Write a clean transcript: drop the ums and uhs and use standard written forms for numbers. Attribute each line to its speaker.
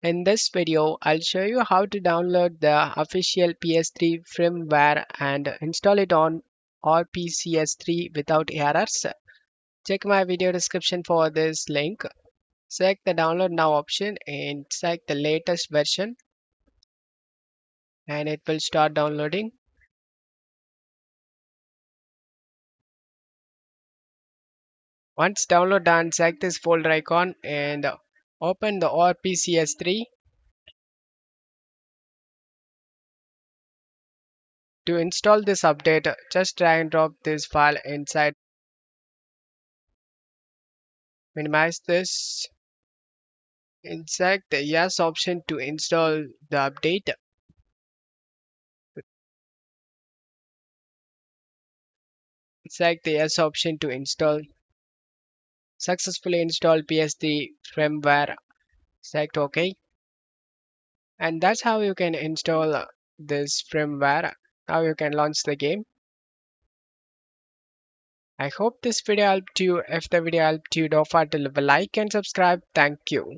Speaker 1: In this video, I'll show you how to download the official PS3 firmware and install it on RPCS3 without errors. Check my video description for this link. Select the download now option and select the latest version and it will start downloading. Once download done, select this folder icon and open the RPCS3. To install this update, just drag and drop this file inside. Minimize this and select the yes option to install the update. Select the yes option to install. Successfully install PS3 firmware. Select OK. And that's how you can install this firmware. Now you can launch the game. I hope this video helped you. If the video helped you, don't forget to leave a like and subscribe. Thank you.